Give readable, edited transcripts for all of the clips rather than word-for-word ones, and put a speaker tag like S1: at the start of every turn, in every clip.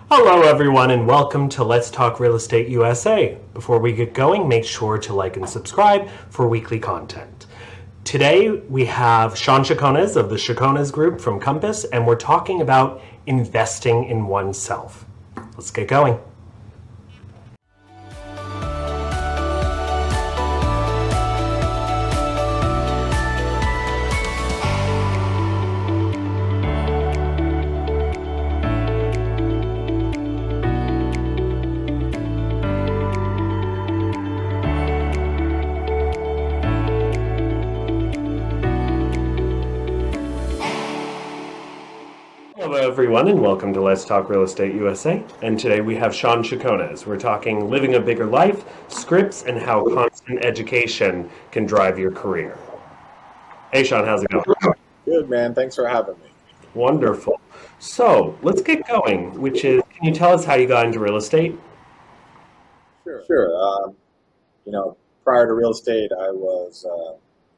S1: Hello, everyone, and welcome to Let's Talk Real Estate USA. Before we get going, make sure to like and subscribe for weekly content. Today, we have Shawn Chaconas of the Chaconas Group from Compass, and we're talking about investing in oneself. Let's get going. Hello, everyone, and welcome to Let's Talk Real Estate USA. And today we have Shawn Chaconas. We're talking living a bigger life, scripts, and how constant education can drive your career. Hey, Shawn, how's it going?
S2: Good, man. Thanks for having me.
S1: Wonderful. So let's get going, which is, can you tell us how you got into real estate?
S2: Sure. Prior to real estate, I was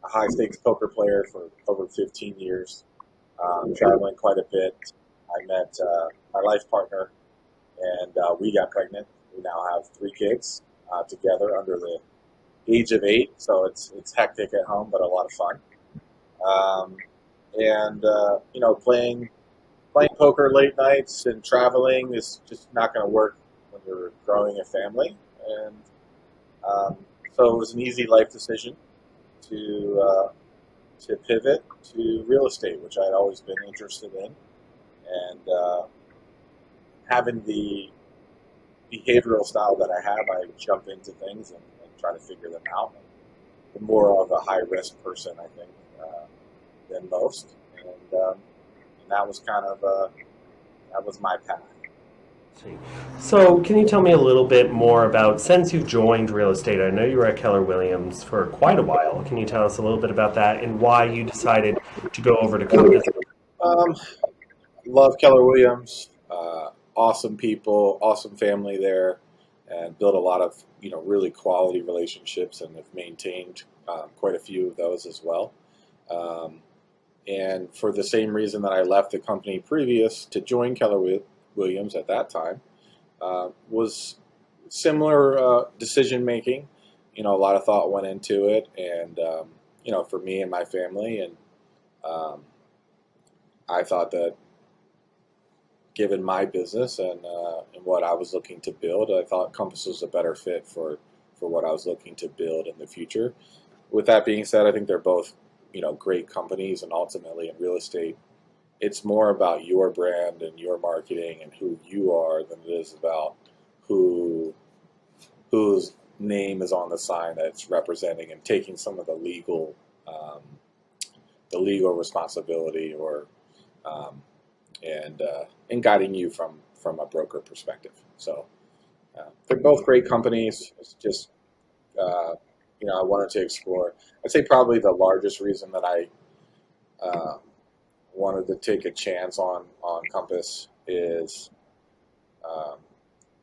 S2: a high stakes poker player for over 15 years, traveling quite a bit. I met my life partner, and we got pregnant. We now have 3 kids together under the age of 8, so it's hectic at home, but a lot of fun. Um, playing poker late nights and traveling is just not going to work when you're growing a family. And so it was an easy life decision to pivot to real estate, which I'd always been interested in, and having the behavioral style that I have, I jump into things and try to figure them out. I'm more of a high risk person, I think, than most, and that was kind of that was my path.
S1: So, can you tell me a little bit more about, since you joined real estate, I know you were at Keller Williams for quite a while. Can you tell us a little bit about that and why you decided to go over to Compass?
S2: Um, Love Keller Williams. Awesome people, awesome family there, and built a lot of really quality relationships, and have maintained quite a few of those as well. Um, and for the same reason that I left the company previous to join Keller Williams at that time, was similar decision making. A lot of thought went into it, and for me and my family, and um, I thought that given my business and what I was looking to build, I thought Compass was a better fit for what I was looking to build in the future. With that being said, I think they're both great companies, and ultimately in real estate, it's more about your brand and your marketing and who you are than it is about who whose name is on the sign that it's representing, and taking some of um, the legal responsibility, or um, and guiding you from a broker perspective. So they're both great companies. It's just I wanted to explore. I'd say probably the largest reason that I uh, wanted to take a chance on Compass is um,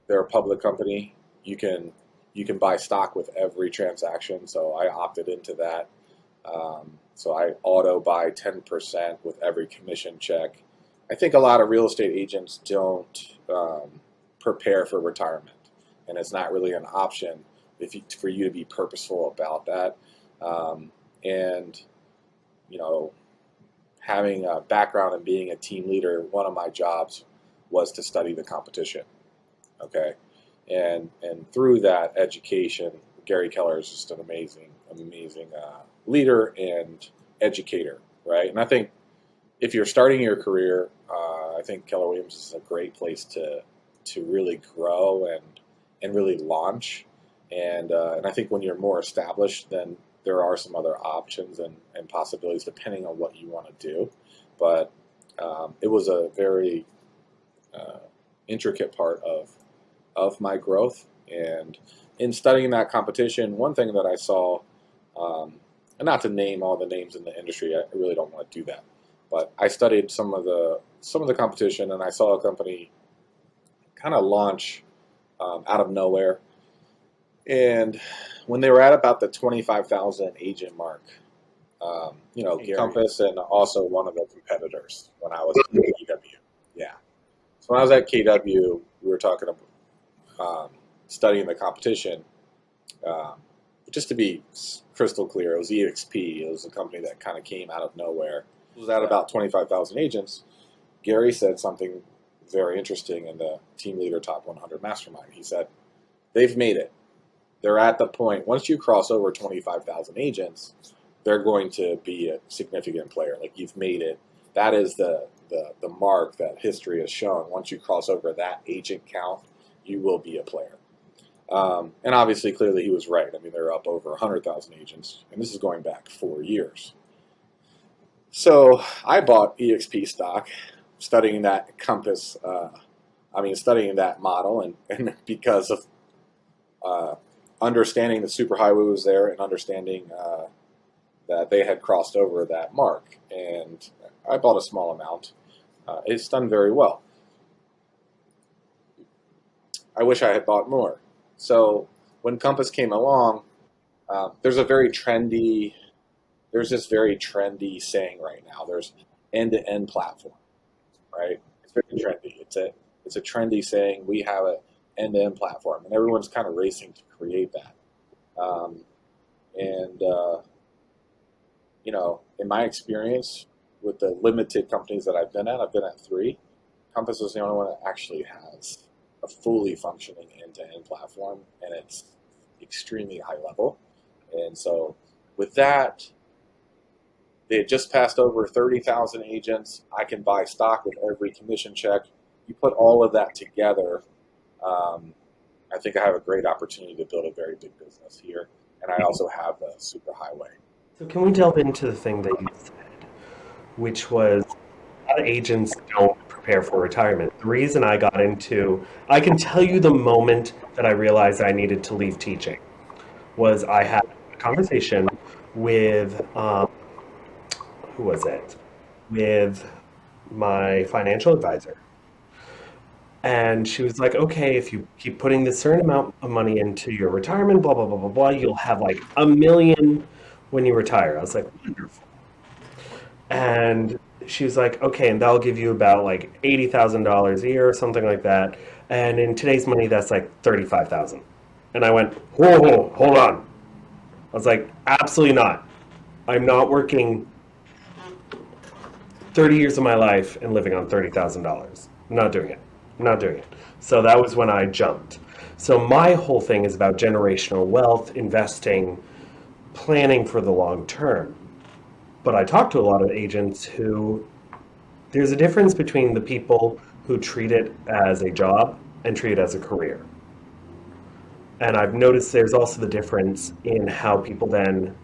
S2: they're a public company. You can buy stock with every transaction, so I opted into that. So I auto buy 10% with every commission check. I think a lot of real estate agents don't prepare for retirement, and it's not really an option for you to be purposeful about that. And you know, having a background in being a team leader, one of my jobs was to study the competition. Okay, and through that education, Gary Keller is just an amazing leader and educator, right? And I think if you're starting your career, I think Keller Williams is a great place to really grow and really launch. And I think when you're more established, then there are some other options and possibilities depending on what you want to do. But it was a very uh, intricate part of my growth. And in studying that competition, one thing that I saw, and not to name all the names in the industry, I really don't want to do that. But I studied some of the competition, and I saw a company kind of launch out of nowhere. And when they were at about the 25,000 agent mark, Compass, and also one of the competitors when I was at KW. Yeah. So when I was at KW, we were talking about studying the competition. Just to be crystal clear, it was EXP. It was a company that kind of came out of nowhere. It was at about 25,000 agents. Gary said something very interesting in the Team Leader Top 100 Mastermind. He said, they've made it. They're at the point, once you cross over 25,000 agents, they're going to be a significant player. Like, you've made it. That is the mark that history has shown. Once you cross over that agent count, you will be a player. And obviously, clearly, he was right. I mean, they're up over 100,000 agents, and this is going back 4 years. So I bought EXP stock, studying that studying that model, and because of understanding the superhighway was there and understanding that they had crossed over that mark. And I bought a small amount. It's done very well. I wish I had bought more. So when Compass came along, there's this very trendy saying right now. There's end-to-end platform, right? It's very trendy. It's a trendy saying. We have an end-to-end platform, and everyone's kind of racing to create that. In my experience with the limited companies that I've been at 3. Compass is the only one that actually has a fully functioning end-to-end platform, and it's extremely high level. And so with that, they had just passed over 30,000 agents. I can buy stock with every commission check. You put all of that together, I think I have a great opportunity to build a very big business here. And I also have the superhighway.
S1: So can we delve into the thing that you said, which was a lot of agents don't prepare for retirement. The reason I can tell you the moment that I realized I needed to leave teaching was I had a conversation with, who was it? With my financial advisor. And she was like, okay, if you keep putting this certain amount of money into your retirement, blah, blah, blah, blah, blah, you'll have like $1 million when you retire. I was like, wonderful. And she was like, okay, and that'll give you about like $80,000 a year or something like that. And in today's money, that's like 35,000. And I went, whoa, hold on. I was like, absolutely not. I'm not working 30 years of my life and living on $30,000. I'm not doing it. So that was when I jumped. So my whole thing is about generational wealth, investing, planning for the long term. But I talk to a lot of agents who, there's a difference between the people who treat it as a job and treat it as a career. And I've noticed there's also the difference in how people then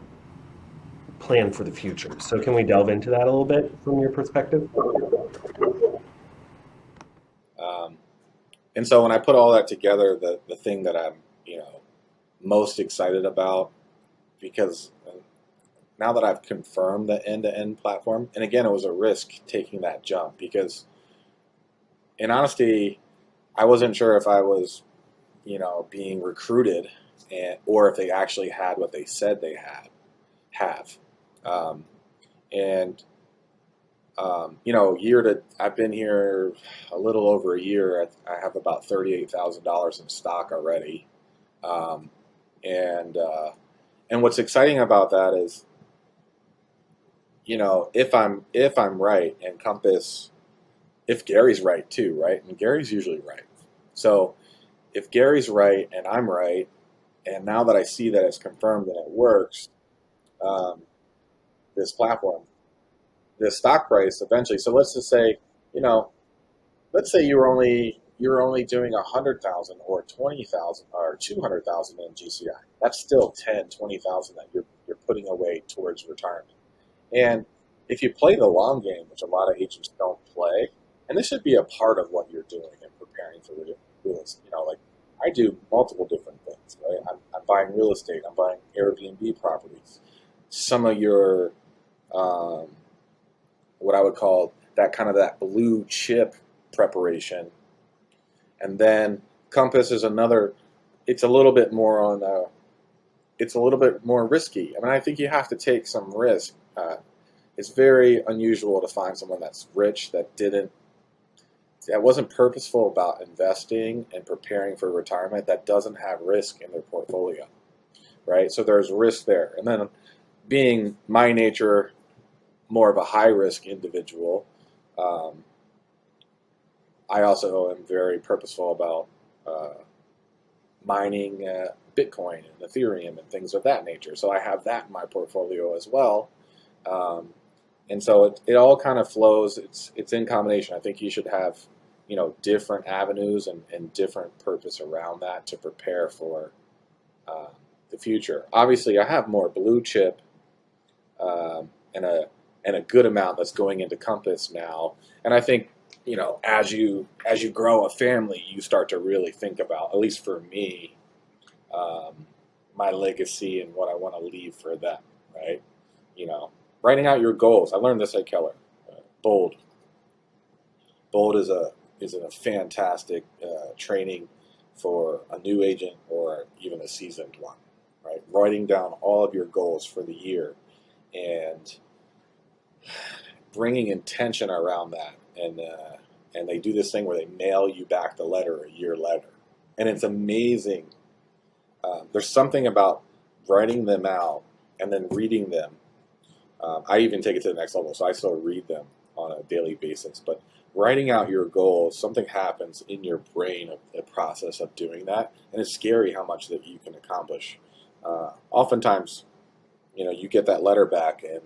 S1: plan for the future. So can we delve into that a little bit from your perspective?
S2: And so when I put all that together, the thing that I'm most excited about, because now that I've confirmed the end-to-end platform, and again, it was a risk taking that jump, because in honesty, I wasn't sure if I was, being recruited, or if they actually had what they said they have. I've been here a little over a year. I have about $38,000 in stock already. And what's exciting about that is, if I'm right, and Compass, if Gary's right too, right? And Gary's usually right. So if Gary's right and I'm right, and now that I see that it's confirmed that it works, this platform, this stock price eventually. So let's just say, let's say you're only doing 100,000 or 20,000 or 200,000 in GCI. That's still 10, 20,000 that you're putting away towards retirement. And if you play the long game, which a lot of agents don't play, and this should be a part of what you're doing in preparing for real estate. Like, I do multiple different things, right? I'm buying real estate. I'm buying Airbnb properties. Some of your, what I would call that blue chip preparation. And then Compass is another, it's a little bit more risky. I mean, I think you have to take some risk. It's very unusual to find someone that's rich that didn't that wasn't purposeful about investing and preparing for retirement that doesn't have risk in their portfolio, right? So there's risk there. And then being my nature, more of a high risk individual, um, I also am very purposeful about mining Bitcoin and Ethereum and things of that nature. So I have that in my portfolio as well. Um, and so it all kind of flows. It's in combination. I think you should have, different avenues and different purpose around that to prepare for uh, the future. Obviously, I have more blue chip um, and a good amount that's going into Compass now. And I think as you grow a family, you start to really think about, at least for me, um, my legacy and what I want to leave for them. Right? You know, writing out your goals. I learned this at Keller. Bold. Bold is a fantastic training for a new agent or even a seasoned one. Right? Writing down all of your goals for the year and bringing intention around that, and they do this thing where they mail you back the letter a year later, and it's amazing. There's something about writing them out and then reading them. I even take it to the next level, so I still read them on a daily basis. But writing out your goals, something happens in your brain of the process of doing that, and it's scary how much that you can accomplish. Oftentimes, you get that letter back, and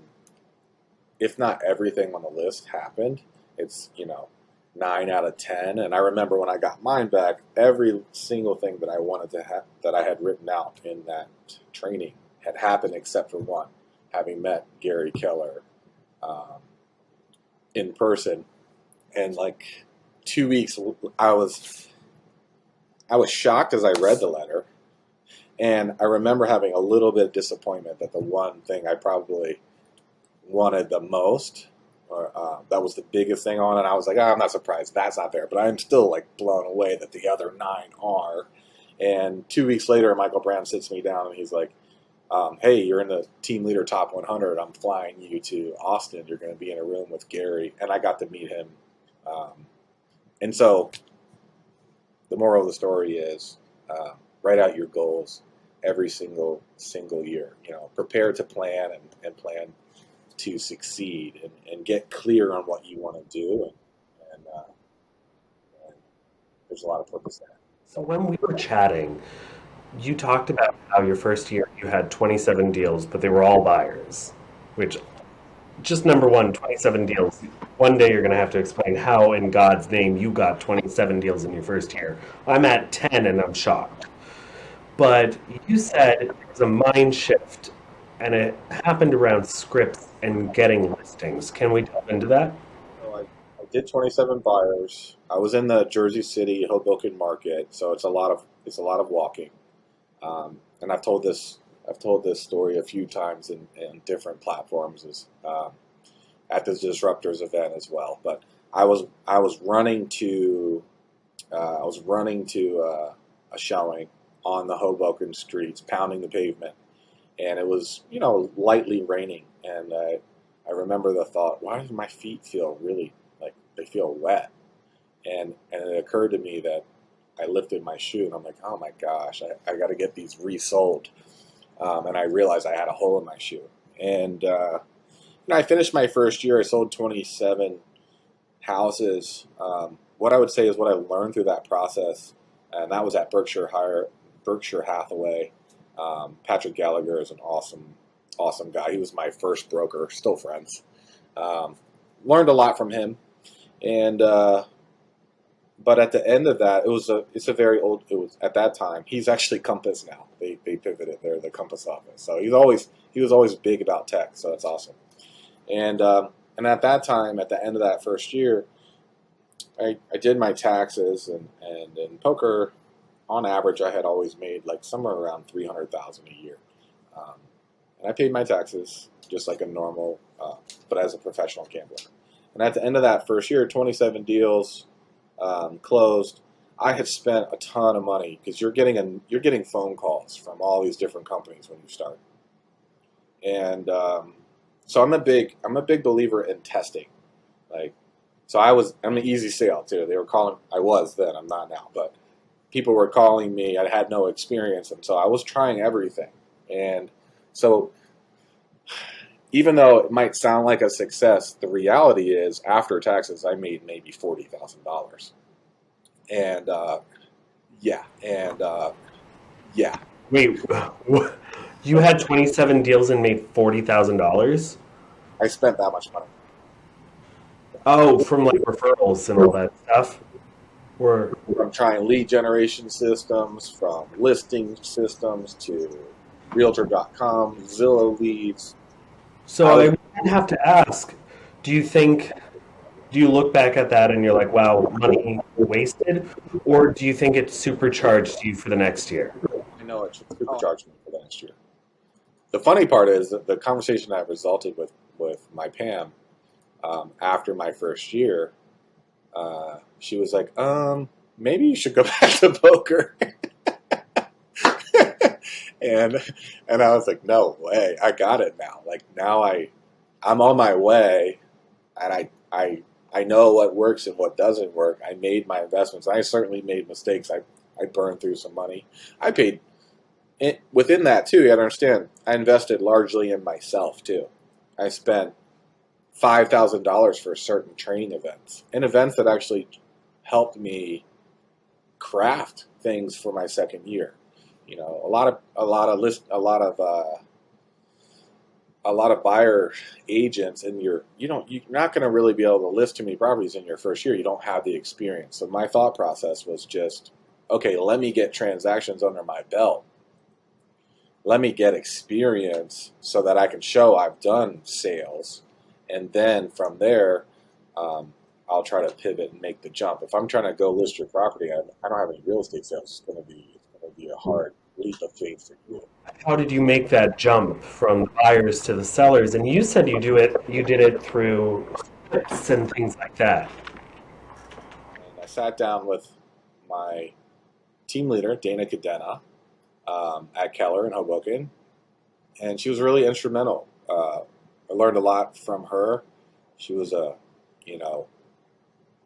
S2: if not everything on the list happened, it's 9 out of 10. And I remember when I got mine back, every single thing that I wanted to have that I had written out in that training had happened except for one, having met Gary Keller um, in person. And like 2 weeks, I was shocked as I read the letter, and I remember having a little bit of disappointment that the one thing I probably wanted the most, or that was the biggest thing on it. I was like, I'm not surprised that's not there, but I'm still like blown away that the other 9 are. And 2 weeks later, Michael Brown sits me down and he's like, hey, you're in the team leader top 100. I'm flying you to Austin. You're going to be in a room with Gary. And I got to meet him. And so the moral of the story is write out your goals every single year. Prepare to plan and plan to succeed, and get clear on what you want to do. And there's a lot of purpose there.
S1: So when we were chatting, you talked about how your first year you had 27 deals, but they were all buyers, which just number one, 27 deals. One day you're going to have to explain how in God's name you got 27 deals in your first year. I'm at 10 and I'm shocked. But you said it was a mind shift and it happened around scripts and getting listings. Can we delve into that?
S2: So I did 27 buyers. I was in the Jersey City Hoboken market, so it's a lot of walking. And I've told this story a few times in different platforms, at the Disruptors event as well. But I was running to a showing on the Hoboken streets, pounding the pavement, and it was lightly raining, and I remember the thought, why does my feet feel really like they feel wet? And it occurred to me that I lifted my shoe, and I'm like, oh my gosh, I got to get these resold. And I realized I had a hole in my shoe. And I finished my first year. I sold 27 houses. What I would say is what I learned through that process, and that was at Berkshire Hathaway. Patrick Gallagher is an awesome guy. He was my first broker, still friends. Learned a lot from him, and but at the end of that, it's a very old. It was at that time. He's actually Compass now. They pivoted. They're the Compass office. So he was always big about tech. So that's awesome. And at that time, at the end of that first year, I did my taxes, and in poker, on average, I had always made like somewhere around 300,000 a year, um, and I paid my taxes just like a normal, but as a professional gambler. And at the end of that first year, 27 deals closed. I had spent a ton of money because you're getting phone calls from all these different companies when you start, and so I'm a big believer in testing. Like, So I'm an easy sale too. They were calling, I was then, I'm not now, but people were calling me. I had no experience, and so I was trying everything. And so even though it might sound like a success, the reality is after taxes, I made maybe $40,000. And yeah, and yeah,
S1: Wait, what? You had 27 deals and made $40,000?
S2: I spent that much money.
S1: Oh, from like referrals and all that stuff? Or
S2: From trying lead generation systems, from listing systems to realtor.com, Zillow leads. I
S1: so I
S2: was
S1: would have to ask, do you think, do you look back at that and you're like, wow, money wasted? Or do you think it supercharged you for the next year?
S2: I know it should supercharge me for the next year. The funny part is that the conversation that resulted with my Pam after my first year, she was like, maybe you should go back to poker. and and I was like, no way, I got it now. Like now I'm on my way, and I know what works and what doesn't work. I made my investments. I certainly made mistakes. I burned through some money. I paid within that too. You gotta understand, I invested largely in myself too. I spent $5,000 for certain training events and events that actually helped me craft things for my second year. You know, a lot of buyer agents, and you're not going to really be able to list too many properties in your first year. You don't have the experience. So my thought process was just, okay, let me get transactions under my belt. Let me get experience so that I can show I've done sales, and then from there, I'll try to pivot and make the jump. If I'm trying to go list your property, I don't have any real estate sales. It's going to be a hard leap of faith for you.
S1: How did you make that jump from the buyers to the sellers? And you said you did it through scripts and things like that.
S2: And I sat down with my team leader, Dana Cadena, at Keller in Hoboken, and she was really instrumental. I learned a lot from her. She was you know,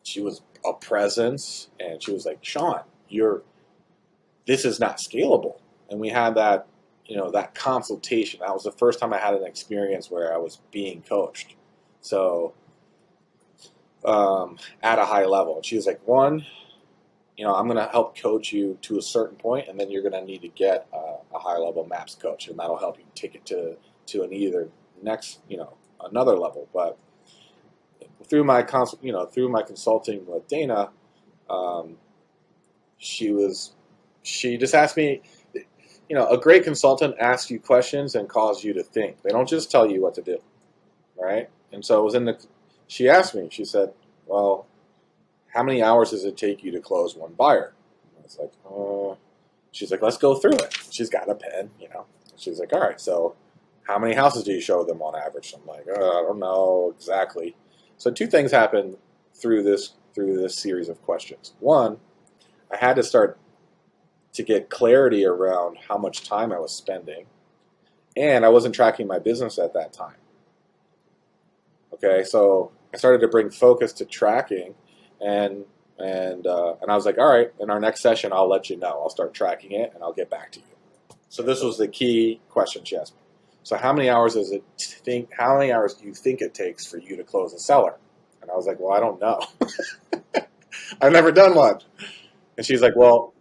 S2: she was a presence, and she was like, Shawn, this is not scalable. And we had that, that consultation. That was the first time I had an experience where I was being coached. So, at a high level. And she was like, one, I'm going to help coach you to a certain point, and then you're going to need to get a high level maps coach, and that'll help you take it to an either next, another level. But through my through my consulting with Dana, she just asked me, a great consultant asks you questions and calls you to think. They don't just tell you what to do, right? And so it was she asked me, she said, well, how many hours does it take you to close one buyer? I was like, she's like, let's go through it. She's got a pen, She's like, all right, so how many houses do you show them on average? I'm like, I don't know exactly. So two things happened through this series of questions. One, I had to start to get clarity around how much time I was spending, and I wasn't tracking my business at that time. Okay, so I started to bring focus to tracking, and I was like, all right, in our next session, I'll let you know. I'll start tracking it, and I'll get back to you. So this was the key question she asked me. So how many hours do you think it takes for you to close a seller? And I was like, well, I don't know. I've never done one. And she's like, well,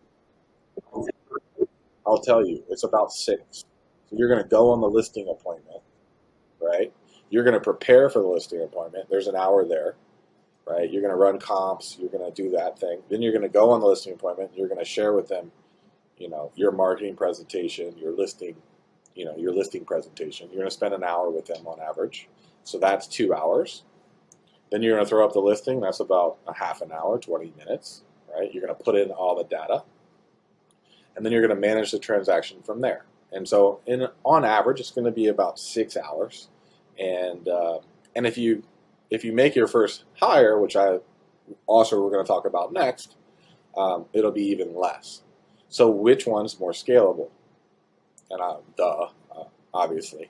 S2: I'll tell you, it's about 6. So you're going to go on the listing appointment, right? You're going to prepare for the listing appointment. There's an hour there, right? You're going to run comps. You're going to do that thing. Then you're going to go on the listing appointment. You're going to share with them, your marketing presentation, your listing presentation. You're going to spend an hour with them on average. So that's 2 hours. Then you're going to throw up the listing. That's about a half an hour, 20 minutes, right? You're going to put in all the data. And then you're going to manage the transaction from there. And so on average, it's going to be about 6 hours. And if you make your first hire, which we're going to talk about next, it'll be even less. So which one's more scalable? And obviously,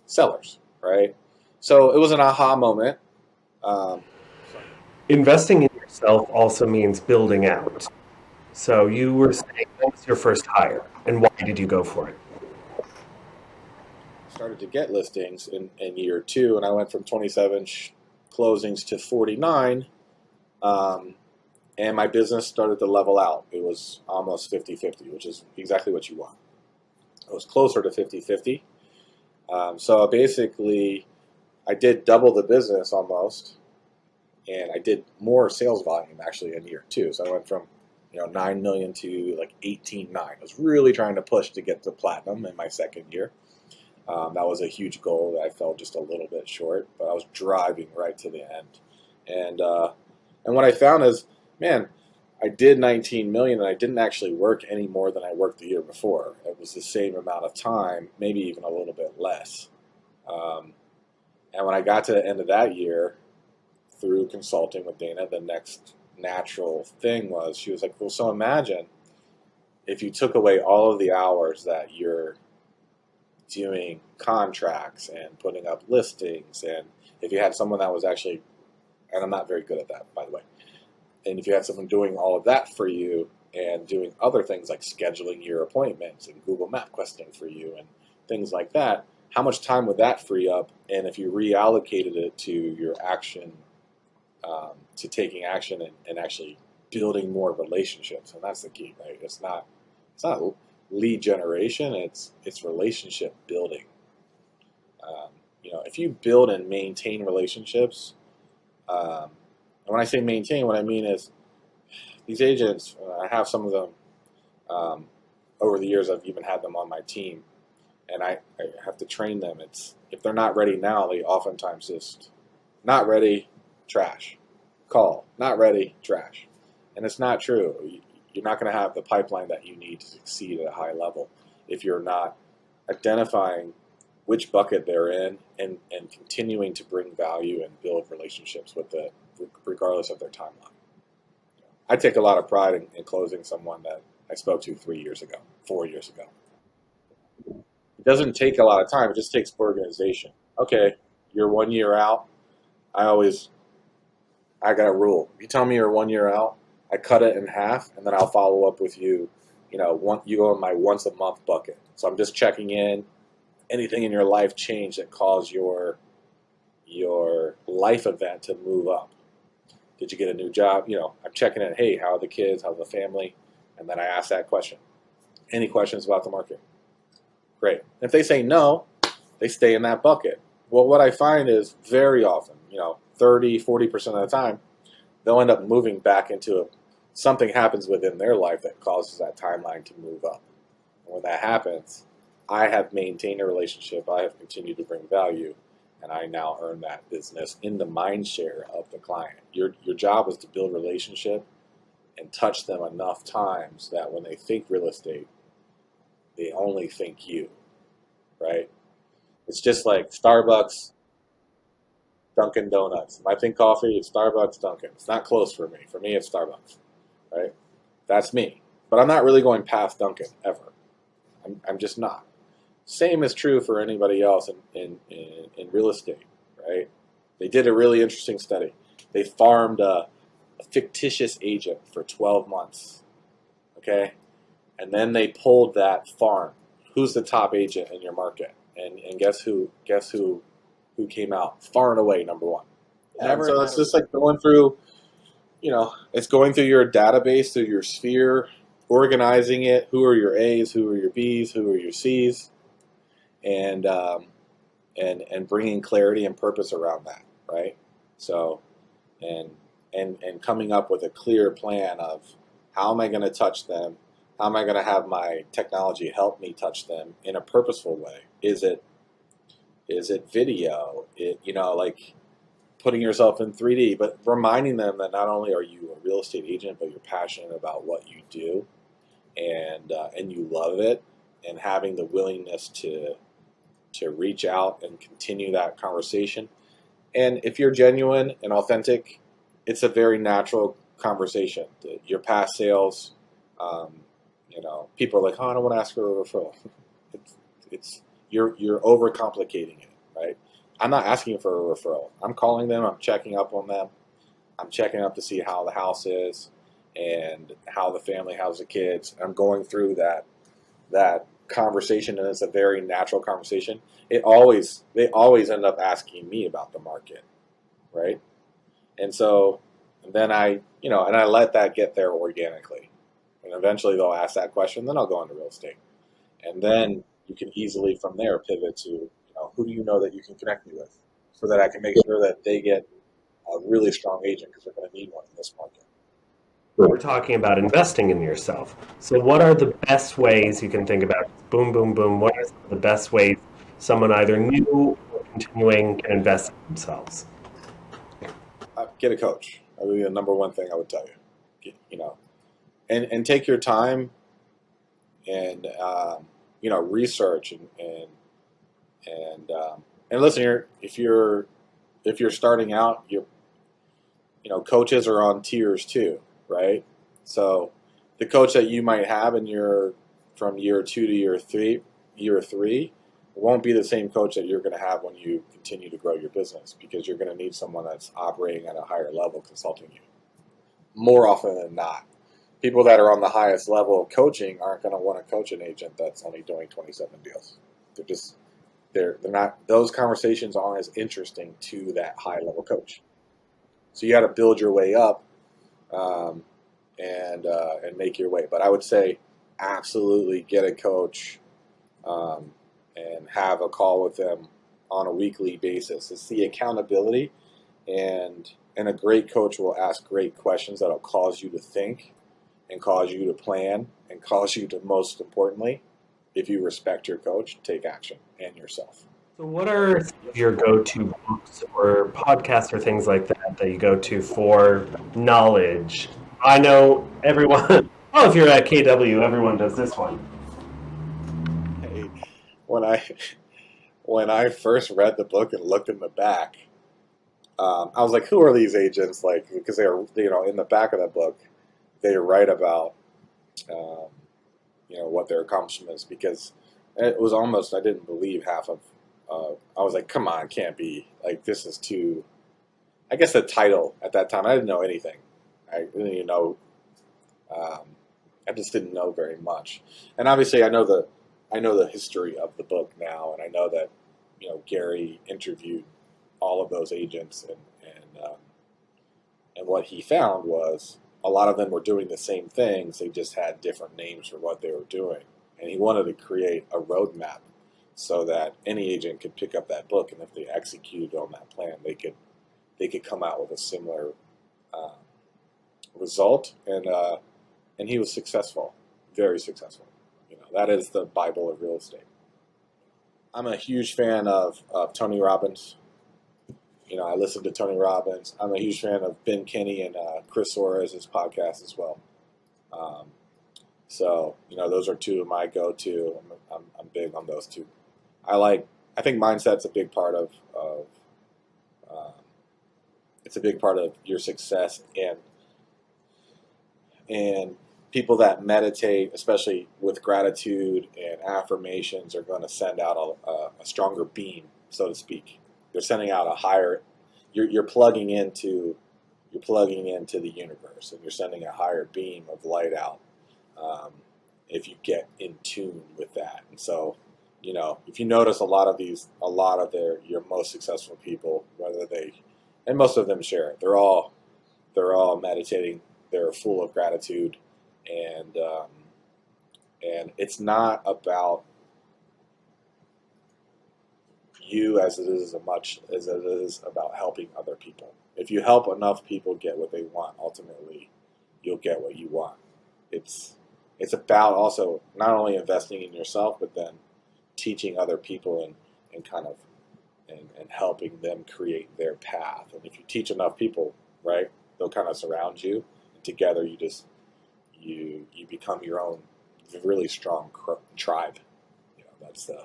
S2: sellers, right? So it was an aha moment.
S1: Investing in yourself also means building out. So you were saying, what was your first hire and why did you go for it?
S2: Started to get listings in year two, and I went from 27 closings to 49. Um, and my business started to level out. It was almost 50-50, which is exactly what you want. It was closer to 50-50. So basically, I did double the business almost, and I did more sales volume actually in year two. So I went from 9 million to like 18.9. I was really trying to push to get to platinum in my second year. That was a huge goal that I fell just a little bit short, but I was driving right to the end. And what I found is, man, I did 19 million and I didn't actually work any more than I worked the year before. It was the same amount of time, maybe even a little bit less. Um, and when I got to the end of that year, through consulting with Dana, the next natural thing was she was like, well, so imagine if you took away all of the hours that you're doing contracts and putting up listings, and if you had someone that was actually, and I'm not very good at that, by the way, and if you had someone doing all of that for you and doing other things like scheduling your appointments and Google Map questing for you and things like that, how much time would that free up? And if you reallocated it to your action, to taking action and actually building more relationships, and that's the key, right? It's not lead generation; it's relationship building. If you build and maintain relationships, and when I say maintain, what I mean is these agents. I have some of them over the years. I've even had them on my team, and I have to train them. It's if they're not ready now, they oftentimes just not ready, trash. Call, not ready, trash. And it's not true. You're not going to have the pipeline that you need to succeed at a high level if you're not identifying which bucket they're in and continuing to bring value and build relationships with it, regardless of their timeline. I take a lot of pride in closing someone that I spoke to 3 years ago, 4 years ago. It doesn't take a lot of time. It just takes organization. Okay, you're 1 year out. I got a rule. If you tell me you're 1 year out, I cut it in half, and then I'll follow up with you. You go in my once a month bucket. So I'm just checking in. Anything in your life change that caused your life event to move up? Did you get a new job? I'm checking in. Hey, how are the kids? How's the family? And then I ask that question. Any questions about the market? Great. If they say no, they stay in that bucket. Well, what I find is very often, 30, 40% of the time, they'll end up moving back into something happens within their life that causes that timeline to move up. And when that happens, I have maintained a relationship, I have continued to bring value, and I now earn that business in the mind share of the client. Your job is to build relationship and touch them enough times that when they think real estate, they only think you, right? It's just like Starbucks, Dunkin' Donuts. If I think coffee, it's Starbucks, Dunkin'. It's not close for me. For me, it's Starbucks, right? That's me. But I'm not really going past Dunkin' ever. I'm just not. Same is true for anybody else in real estate, right? They did a really interesting study. They farmed a fictitious agent for 12 months, okay? And then they pulled that farm. Who's the top agent in your market? And guess who came out far and away number one. Never. So it's just like going through, it's going through your database, through your sphere, organizing it. Who are your A's? Who are your B's? Who are your C's? And bringing clarity and purpose around that, right? So, and coming up with a clear plan of how am I going to touch them? How am I going to have my technology help me touch them in a purposeful way? Is it video? Like putting yourself in 3D, but reminding them that not only are you a real estate agent, but you're passionate about what you do, and you love it, and having the willingness to reach out and continue that conversation. And if you're genuine and authentic, it's a very natural conversation. Your past sales, people are like, "Oh, I don't want to ask for a referral." You're overcomplicating it, right? I'm not asking for a referral. I'm calling them. I'm checking up on them. I'm checking up to see how the house is and how the family, how's the kids. I'm going through that conversation, and it's a very natural conversation. They always end up asking me about the market, right? And so then I let that get there organically, and eventually they'll ask that question. Then I'll go into real estate, and then you can easily from there pivot to, who do you know that you can connect me with, so that I can make sure that they get a really strong agent, because they're going to need one in this market.
S1: We're talking about investing in yourself. So what are the best ways you can think about? Boom, boom, boom. What are the best ways someone either new or continuing can invest in themselves?
S2: Get a coach. That would be the number one thing I would tell you. And take your time and research and listen here. If you're starting out, coaches are on tiers too, right? So the coach that you might have from year 2 to year three won't be the same coach that you're going to have when you continue to grow your business, because you're going to need someone that's operating at a higher level consulting you. More often than not, people that are on the highest level of coaching aren't going to want to coach an agent that's only doing 27 deals. They're not, those conversations aren't as interesting to that high level coach. So you got to build your way up and make your way. But I would say absolutely get a coach and have a call with them on a weekly basis. It's the accountability, and a great coach will ask great questions that'll cause you to think and cause you to plan and cause you to, most importantly, if you respect your coach, take action and yourself.
S1: So what are your go-to books or podcasts or things like that you go to for knowledge? I know everyone, well, if you're at KW, everyone does this one.
S2: Hey, when I first read the book and looked in the back, I was like, who are these agents? Like, because they are, in the back of the book, they write about, what their accomplishments, because it was almost, I didn't believe half of, I was like, come on, can't be, like, this is too, I guess the title at that time, I didn't know anything. I didn't even know, I just didn't know very much. And obviously I know the history of the book now, and I know that, Gary interviewed all of those agents, and what he found was a lot of them were doing the same things. They just had different names for what they were doing. And he wanted to create a roadmap so that any agent could pick up that book, and if they executed on that plan, they could come out with a similar result. And he was successful, very successful. That is the Bible of real estate. I'm a huge fan of Tony Robbins. I listen to Tony Robbins. I'm a huge fan of Ben Kinney and Chris Suarez's podcast as well. So those are two of my go-to. I'm big on those two. I think mindset's a big part of it's a big part of your success, and people that meditate, especially with gratitude and affirmations, are going to send out a stronger beam, so to speak. They're sending out a higher. You're plugging into the universe, and you're sending a higher beam of light out. If you get in tune with that, and so if you notice a lot of your most successful people, and most of them share it. They're all meditating. They're full of gratitude, and it's not about you as it is about helping other people. If you help enough people get what they want, ultimately you'll get what you want. It's about also not only investing in yourself, but then teaching other people and kind of and helping them create their path. And if you teach enough people, right, they'll kind of surround you, and together you become your own really strong tribe. That's the.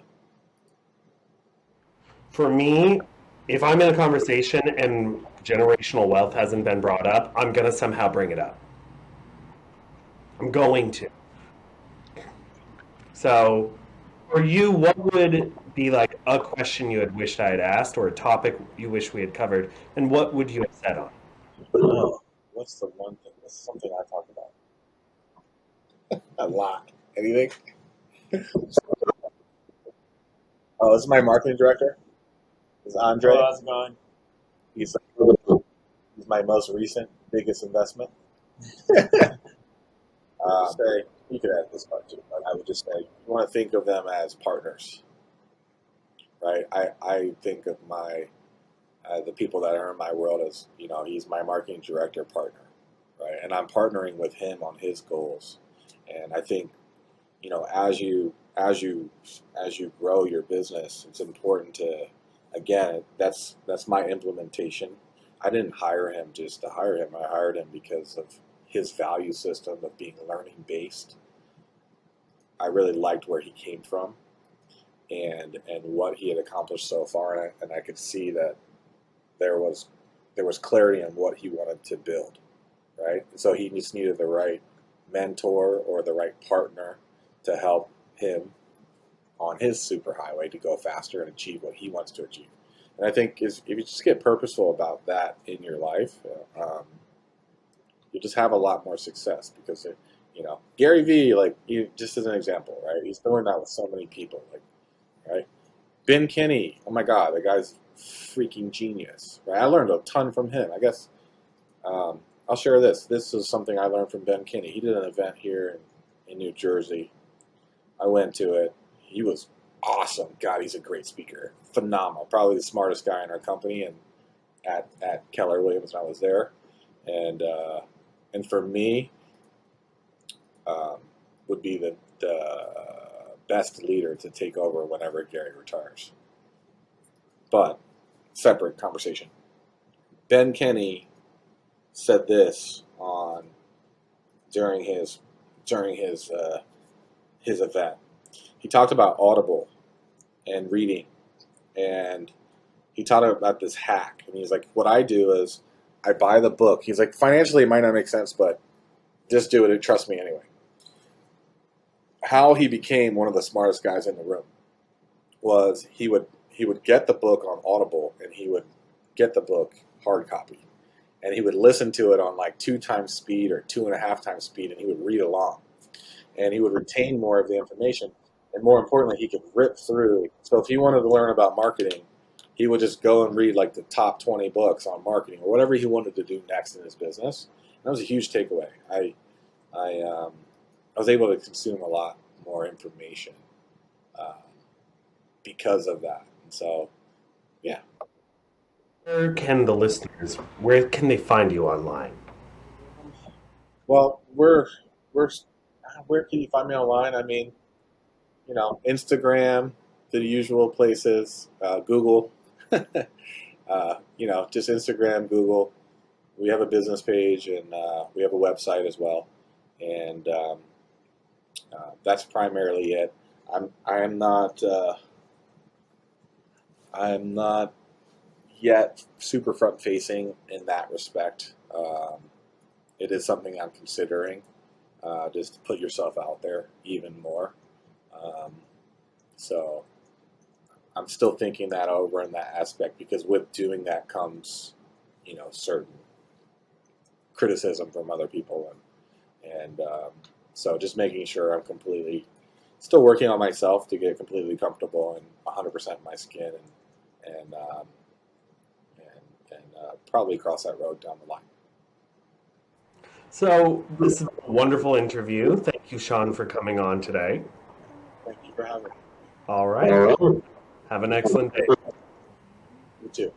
S1: For me, if I'm in a conversation and generational wealth hasn't been brought up, I'm going to somehow bring it up. I'm going to. So, for you, what would be like a question you had wished I had asked, or a topic you wish we had covered, and what would you have said on?
S2: Oh, what's the one thing? That's something I talk about a lot. Anything? Oh, this is my marketing director. This is Andre.
S3: Oh, how's it going?
S2: He's he's my most recent biggest investment. Say you could add this part too. But I would just say you want to think of them as partners, right? I think of my the people that are in my world as he's my marketing director partner, right? And I'm partnering with him on his goals. And I think as you grow your business, it's important to again that's my implementation. I didn't hire him just to hire him. I hired him because of his value system of being learning based. I really liked where he came from and what he had accomplished so far, and I could see that there was clarity on what he wanted to build, right? So he just needed the right mentor or the right partner to help him on his superhighway to go faster and achieve what he wants to achieve. And I think if you just get purposeful about that in your life, you just have a lot more success because Gary Vee, just as an example, right? He's doing that with so many people, right? Ben Kinney, oh my God, the guy's freaking genius, right? I learned a ton from him. I guess I'll share this. This is something I learned from Ben Kinney. He did an event here in New Jersey. I went to it. He was awesome. God, he's a great speaker. Phenomenal. Probably the smartest guy in our company and at Keller Williams when I was there. And for me, would be the best leader to take over whenever Gary retires. But separate conversation. Ben Kinney said this during his event. He talked about Audible and reading, and he talked about this hack. And he's like, "What I do is I buy the book." He's like, "Financially, it might not make sense, but just do it and trust me anyway." How he became one of the smartest guys in the room was he would get the book on Audible, and he would get the book hard copy, and he would listen to it on like 2 times speed or 2.5 times speed, and he would read along, and he would retain more of the information, and more importantly, he could rip through. So if he wanted to learn about marketing, he would just go and read like the top 20 books on marketing or whatever he wanted to do next in his business. And that was a huge takeaway. I was able to consume a lot more information because of that. And so, yeah.
S1: Where can they find you online?
S2: Well, where can you find me online? I mean, Instagram, the usual places, Google, just Instagram, Google. We have a business page and we have a website as well, and that's primarily it. I'm not yet super front facing in that respect. It is something I'm considering, just to put yourself out there even more. So I'm still thinking that over in that aspect because with doing that comes, certain criticism from other people, and so just making sure I'm still working on myself to get completely comfortable and 100% in my skin, and probably cross that road down the line.
S1: So this is a wonderful interview. Thank you, Shawn, for coming on today.
S2: Thank you for having me.
S1: All right. Have an excellent day.
S2: You too.